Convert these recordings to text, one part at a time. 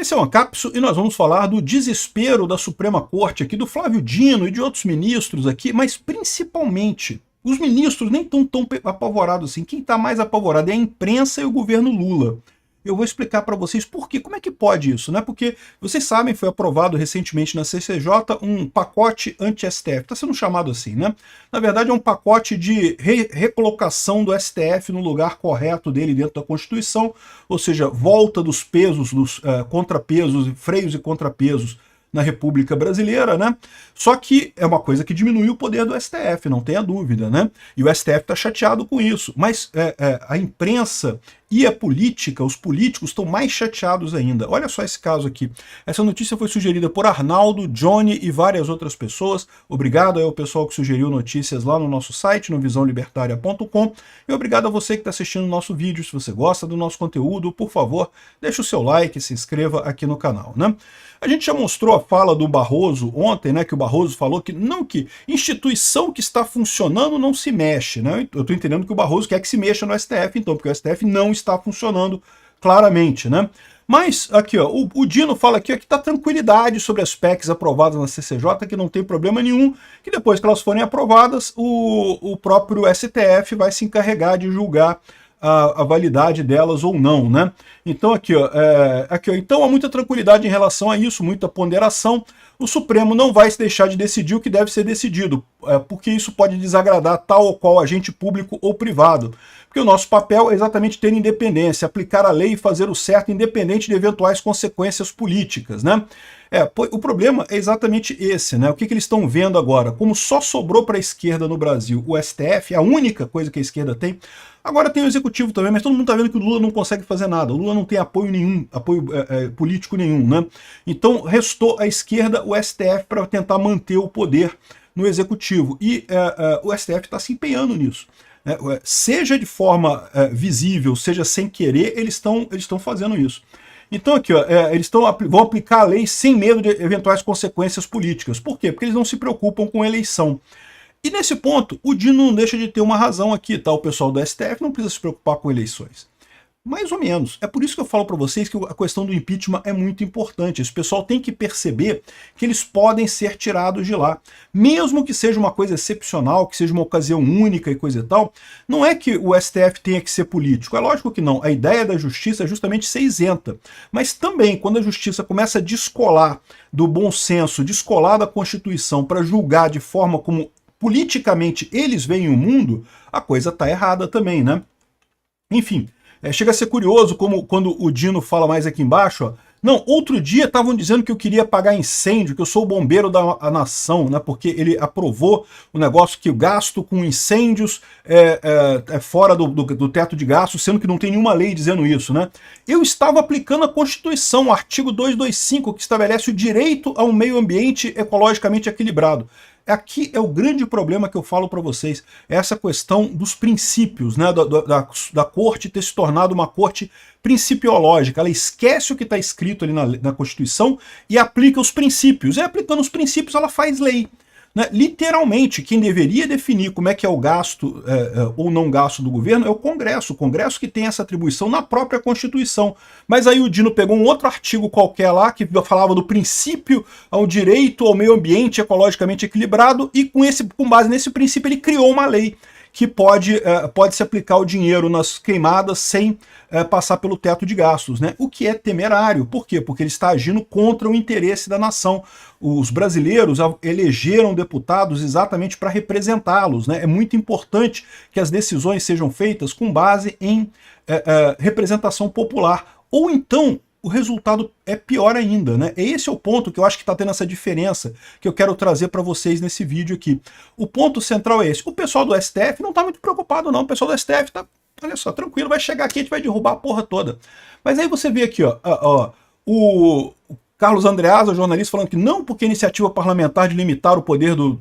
Esse é o Ancapso e nós vamos falar do desespero da Suprema Corte aqui, do Flávio Dino e de outros ministros aqui, mas principalmente, os ministros nem estão tão apavorados assim. Quem está mais apavorado é a imprensa e o governo Lula. Eu vou explicar para vocês por quê. Como é que pode isso, né? Porque, vocês sabem, foi aprovado recentemente na CCJ um pacote anti-STF. Está sendo chamado assim, né? Na verdade, é um pacote de recolocação do STF no lugar correto dele dentro da Constituição, ou seja, volta dos pesos, dos contrapesos, freios e contrapesos na República Brasileira, né? Só que é uma coisa que diminuiu o poder do STF, não tenha dúvida, né? E o STF está chateado com isso. Mas a imprensa e a política, os políticos estão mais chateados ainda. Olha só esse caso aqui. Essa notícia foi sugerida por Arnaldo, Johnny e várias outras pessoas. Obrigado ao pessoal que sugeriu notícias lá no nosso site, no visãolibertaria.com. E obrigado a você que está assistindo o nosso vídeo. Se você gosta do nosso conteúdo, por favor, deixe o seu like e se inscreva aqui no canal, né? A gente já mostrou a fala do Barroso ontem, né, que o Barroso falou que instituição que está funcionando não se mexe, né? Eu estou entendendo que o Barroso quer que se mexa no STF, então, porque o STF não está funcionando claramente, né? Mas, aqui, ó, o Dino fala aqui ó, que está tranquilidade sobre as PECs aprovadas na CCJ, que não tem problema nenhum, que depois que elas forem aprovadas, o próprio STF vai se encarregar de julgar a validade delas ou não, né? Então aqui ó, então há muita tranquilidade em relação a isso, muita ponderação. O Supremo não vai se deixar de decidir o que deve ser decidido, porque isso pode desagradar tal ou qual agente público ou privado. Porque o nosso papel é exatamente ter independência, aplicar a lei e fazer o certo independente de eventuais consequências políticas, né? O problema é exatamente esse, né? O que eles estão vendo agora? Como só sobrou para a esquerda no Brasil o STF, a única coisa que a esquerda tem. Agora tem o executivo também, mas todo mundo está vendo que o Lula não consegue fazer nada. O Lula não tem apoio nenhum, apoio político nenhum, né? Então restou à esquerda o STF para tentar manter o poder no executivo. E o STF está se empenhando nisso. Seja de forma visível, seja sem querer, eles estão fazendo isso. Então aqui, ó, eles vão aplicar a lei sem medo de eventuais consequências políticas. Por quê? Porque eles não se preocupam com eleição. E nesse ponto, o Dino não deixa de ter uma razão aqui, tá? O pessoal do STF não precisa se preocupar com eleições. Mais ou menos. É por isso que eu falo para vocês que a questão do impeachment é muito importante. Esse pessoal tem que perceber que eles podem ser tirados de lá. Mesmo que seja uma coisa excepcional, que seja uma ocasião única e coisa e tal, não é que o STF tenha que ser político. É lógico que não. A ideia da justiça é justamente ser isenta. Mas também, quando a justiça começa a descolar do bom senso, descolar da Constituição para julgar de forma como politicamente eles veem o mundo, a coisa está errada também, né? Enfim, chega a ser curioso como quando o Dino fala mais aqui embaixo, ó, não, outro dia estavam dizendo que eu queria apagar incêndio, que eu sou o bombeiro da nação, né? Porque ele aprovou o negócio que o gasto com incêndios é fora do teto de gastos, sendo que não tem nenhuma lei dizendo isso, né? Eu estava aplicando a Constituição, o artigo 225, que estabelece o direito a um meio ambiente ecologicamente equilibrado. Aqui é o grande problema que eu falo para vocês, essa questão dos princípios, né, da corte ter se tornado uma corte principiológica. Ela esquece o que está escrito ali na Constituição e aplica os princípios. E aplicando os princípios ela faz lei. Né? Literalmente, quem deveria definir como é que é o gasto ou não gasto do governo é o Congresso que tem essa atribuição na própria Constituição. Mas aí o Dino pegou um outro artigo qualquer lá que falava do princípio ao direito ao meio ambiente ecologicamente equilibrado e com base nesse princípio ele criou uma lei que pode se aplicar o dinheiro nas queimadas sem passar pelo teto de gastos, né? O que é temerário. Por quê? Porque ele está agindo contra o interesse da nação. Os brasileiros elegeram deputados exatamente para representá-los, né? É muito importante que as decisões sejam feitas com base em representação popular. Ou então, o resultado é pior ainda, né? Esse é o ponto que eu acho que está tendo essa diferença que eu quero trazer para vocês nesse vídeo aqui. O ponto central é esse. O pessoal do STF não está muito preocupado, não. O pessoal do STF está, olha só, tranquilo, vai chegar aqui, a gente vai derrubar a porra toda. Mas aí você vê aqui, ó, o Carlos Andreasa, jornalista, falando que não porque a iniciativa parlamentar de limitar o poder do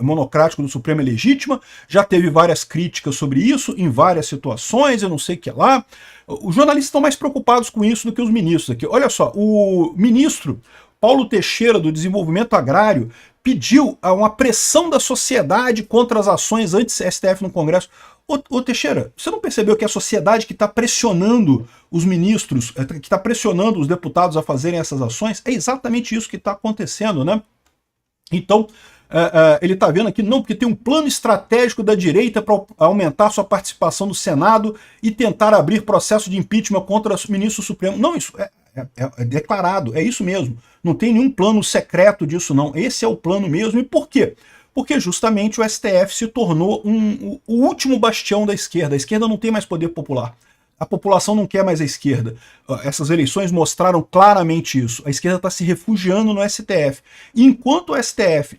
monocrático do Supremo é legítima, já teve várias críticas sobre isso, em várias situações, eu não sei o que lá. Os jornalistas estão mais preocupados com isso do que os ministros aqui. Olha só, o ministro Paulo Teixeira, do Desenvolvimento Agrário, pediu uma pressão da sociedade contra as ações anti-STF no Congresso. Ô Teixeira, você não percebeu que a sociedade que está pressionando os ministros, que está pressionando os deputados a fazerem essas ações, é exatamente isso que está acontecendo, né? Então, ele está vendo aqui, não, porque tem um plano estratégico da direita para aumentar sua participação no Senado e tentar abrir processo de impeachment contra o ministro Supremo. Não, isso é declarado, é isso mesmo. Não tem nenhum plano secreto disso, não. Esse é o plano mesmo. E por quê? Porque justamente o STF se tornou o último bastião da esquerda. A esquerda não tem mais poder popular. A população não quer mais a esquerda. Essas eleições mostraram claramente isso. A esquerda está se refugiando no STF. E enquanto o STF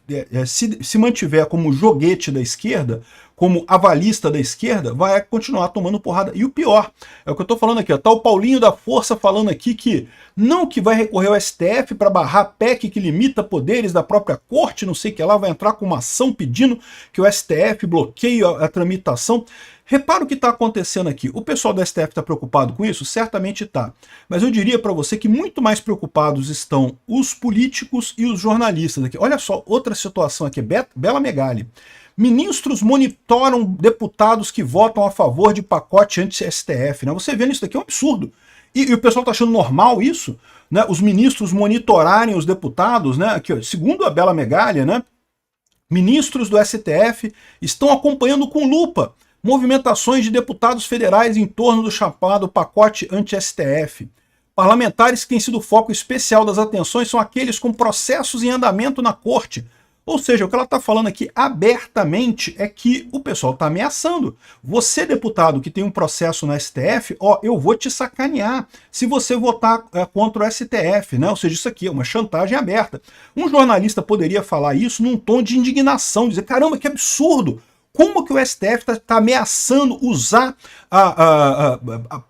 se mantiver como joguete da esquerda, como avalista da esquerda, vai continuar tomando porrada. E o pior, é o que eu estou falando aqui, está o Paulinho da Força falando aqui que não que vai recorrer ao STF para barrar a PEC que limita poderes da própria corte, não sei o que lá, vai entrar com uma ação pedindo que o STF bloqueie a tramitação. Repara o que está acontecendo aqui. O pessoal do STF está preocupado com isso? Certamente está. Mas eu diria para você que muito mais preocupados estão os políticos e os jornalistas aqui. Olha só, outra situação aqui, Bela Megali. Ministros monitoram deputados que votam a favor de pacote anti-STF. Né? Você vendo isso daqui é um absurdo. E o pessoal está achando normal isso? Né? Os ministros monitorarem os deputados, né? Aqui, ó, segundo a Bela Megali, né? Ministros do STF estão acompanhando com lupa movimentações de deputados federais em torno do chamado pacote anti-STF. Parlamentares que têm sido foco especial das atenções são aqueles com processos em andamento na corte. Ou seja, o que ela está falando aqui abertamente é que o pessoal está ameaçando. Você, deputado que tem um processo no STF, ó, eu vou te sacanear se você votar contra o STF, né? Ou seja, isso aqui é uma chantagem aberta. Um jornalista poderia falar isso num tom de indignação, dizer, caramba, que absurdo! Como que o STF está ameaçando usar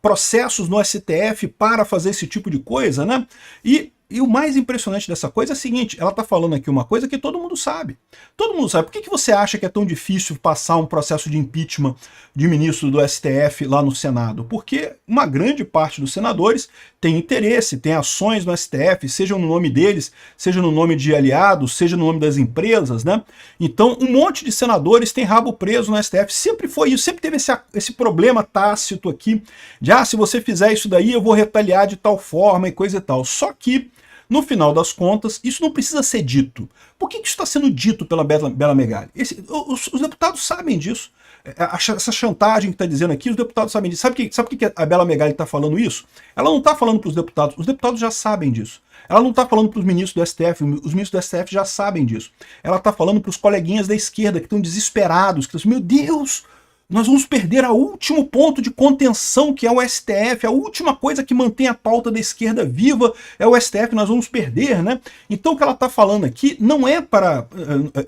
processos no STF para fazer esse tipo de coisa, né? E o mais impressionante dessa coisa é o seguinte, ela está falando aqui uma coisa que todo mundo sabe. Todo mundo sabe. Por que você acha que é tão difícil passar um processo de impeachment de ministro do STF lá no Senado? Porque uma grande parte dos senadores tem interesse, tem ações no STF, seja no nome deles, seja no nome de aliados, seja no nome das empresas, né? Então, um monte de senadores tem rabo preso no STF. Sempre foi isso, sempre teve esse problema tácito aqui, de, se você fizer isso daí, eu vou retaliar de tal forma e coisa e tal. Só que, no final das contas, isso não precisa ser dito. Por que isso está sendo dito pela Bela Megali? Os deputados sabem disso. Essa chantagem que está dizendo aqui, os deputados sabem disso. Sabe por que a Bela Megali está falando isso? Ela não está falando para os deputados já sabem disso. Ela não está falando para os ministros do STF, os ministros do STF já sabem disso. Ela está falando para os coleguinhas da esquerda que estão desesperados, que estão assim, meu Deus, nós vamos perder o último ponto de contenção, que é o STF, a última coisa que mantém a pauta da esquerda viva é o STF, nós vamos perder, né? Então o que ela está falando aqui não é para...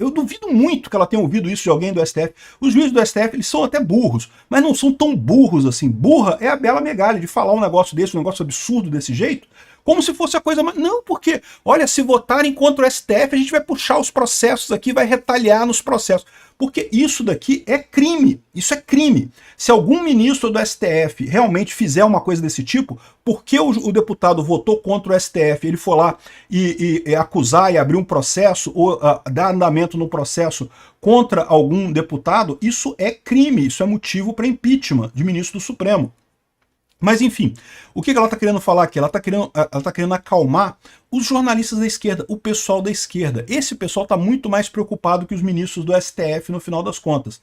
Eu duvido muito que ela tenha ouvido isso de alguém do STF. Os juízes do STF, eles são até burros, mas não são tão burros assim. Burra é a Bela Megali de falar um negócio desse, um negócio absurdo desse jeito, como se fosse a coisa mais... Não, porque, olha, se votarem contra o STF, a gente vai puxar os processos aqui, vai retaliar nos processos. Porque isso daqui é crime, isso é crime. Se algum ministro do STF realmente fizer uma coisa desse tipo, porque o deputado votou contra o STF, ele for lá e acusar e abrir um processo, ou dar andamento no processo contra algum deputado, isso é crime, isso é motivo para impeachment de ministro do Supremo. Mas enfim, o que ela está querendo falar aqui? Ela está querendo acalmar os jornalistas da esquerda, o pessoal da esquerda. Esse pessoal está muito mais preocupado que os ministros do STF no final das contas.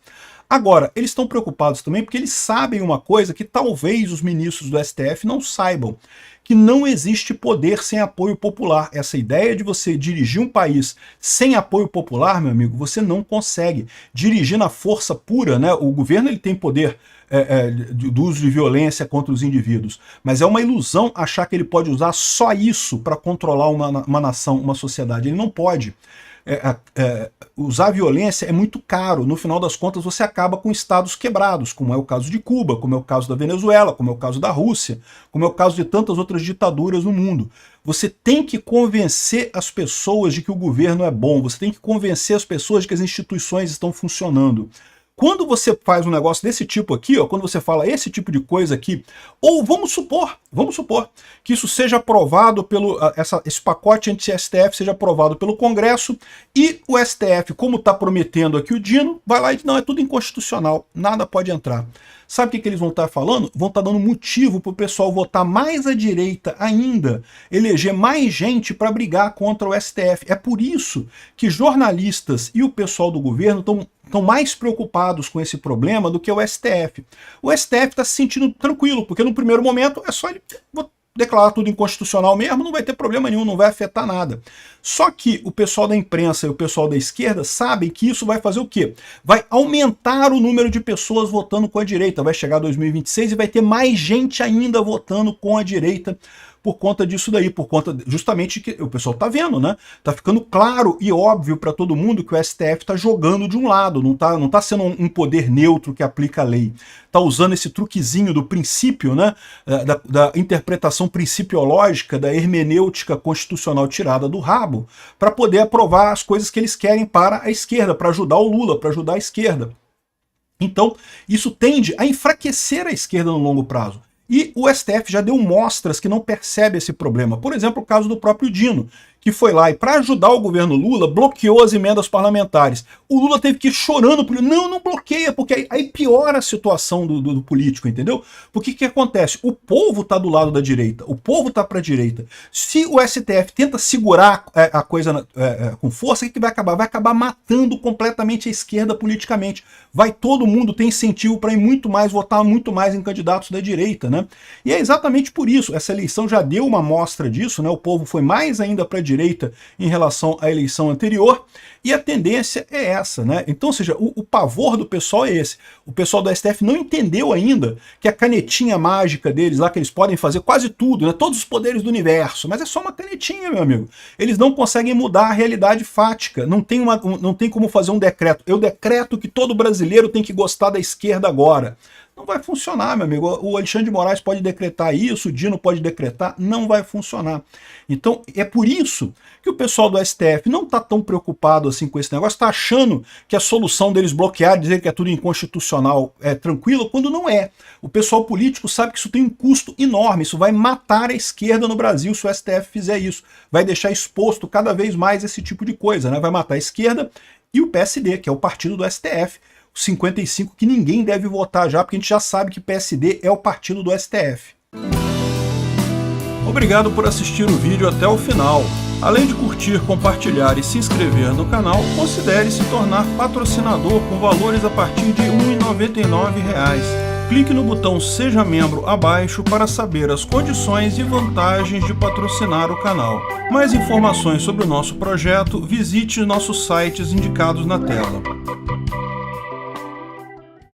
Agora, eles estão preocupados também porque eles sabem uma coisa que talvez os ministros do STF não saibam, que não existe poder sem apoio popular. Essa ideia de você dirigir um país sem apoio popular, meu amigo, você não consegue. Dirigir na força pura, né? O governo ele tem poder do uso de violência contra os indivíduos, mas é uma ilusão achar que ele pode usar só isso para controlar uma nação, uma sociedade. Ele não pode. Usar violência é muito caro. No final das contas, você acaba com estados quebrados, como é o caso de Cuba, como é o caso da Venezuela, como é o caso da Rússia, como é o caso de tantas outras ditaduras no mundo. Você tem que convencer as pessoas de que o governo é bom, você tem que convencer as pessoas de que as instituições estão funcionando. Quando você faz um negócio desse tipo aqui, ó, quando você fala esse tipo de coisa aqui, ou vamos supor que isso seja aprovado pelo, esse pacote anti-STF seja aprovado pelo Congresso e o STF, como está prometendo aqui o Dino, vai lá e diz, não, é tudo inconstitucional, nada pode entrar. Sabe o que eles vão estar falando? Vão estar dando motivo para o pessoal votar mais à direita ainda, eleger mais gente para brigar contra o STF. É por isso que jornalistas e o pessoal do governo estão mais preocupados com esse problema do que o STF. O STF está se sentindo tranquilo, porque no primeiro momento é só ele declarar tudo inconstitucional mesmo, não vai ter problema nenhum, não vai afetar nada. Só que o pessoal da imprensa e o pessoal da esquerda sabem que isso vai fazer o quê? Vai aumentar o número de pessoas votando com a direita. Vai chegar 2026 e vai ter mais gente ainda votando com a direita por conta disso daí, por conta justamente que o pessoal tá vendo, né? Tá ficando claro e óbvio para todo mundo que o STF tá jogando de um lado, não tá sendo um poder neutro que aplica a lei. Tá usando esse truquezinho do princípio, né? Da interpretação principiológica, da hermenêutica constitucional tirada do rabo, para poder aprovar as coisas que eles querem para a esquerda, para ajudar o Lula, para ajudar a esquerda. Então, isso tende a enfraquecer a esquerda no longo prazo. E o STF já deu mostras que não percebe esse problema. Por exemplo, o caso do próprio Dino, que foi lá e, para ajudar o governo Lula, bloqueou as emendas parlamentares. O Lula teve que ir chorando, porque não bloqueia, porque aí piora a situação do político, entendeu? Porque o que acontece? O povo está do lado da direita, o povo está para a direita. Se o STF tenta segurar a coisa com força, o que vai acabar? Vai acabar matando completamente a esquerda politicamente. Vai todo mundo ter incentivo para ir muito mais, votar muito mais em candidatos da direita, né? E é exatamente por isso, essa eleição já deu uma amostra disso, né? O povo foi mais ainda para a direita em relação à eleição anterior, e a tendência é essa, né? Então, ou seja, o pavor do pessoal é esse. O pessoal do STF não entendeu ainda que a canetinha mágica deles lá, que eles podem fazer quase tudo, né? Todos os poderes do universo, mas é só uma canetinha, meu amigo. Eles não conseguem mudar a realidade fática, não tem como fazer um decreto. Eu decreto que todo brasileiro tem que gostar da esquerda agora. Não vai funcionar, meu amigo. O Alexandre de Moraes pode decretar isso, o Dino pode decretar, não vai funcionar. Então, é por isso que o pessoal do STF não está tão preocupado assim com esse negócio, está achando que a solução deles bloquear, dizer que é tudo inconstitucional, é tranquilo, quando não é. O pessoal político sabe que isso tem um custo enorme, isso vai matar a esquerda no Brasil se o STF fizer isso. Vai deixar exposto cada vez mais esse tipo de coisa, né? Vai matar a esquerda e o PSD, que é o partido do STF. 55 que ninguém deve votar já, porque a gente já sabe que PSD é o partido do STF. Obrigado por assistir o vídeo até o final. Além de curtir, compartilhar e se inscrever no canal, considere se tornar patrocinador com valores a partir de R$ 1,99. Clique no botão Seja Membro abaixo para saber as condições e vantagens de patrocinar o canal. Mais informações sobre o nosso projeto, visite nossos sites indicados na tela.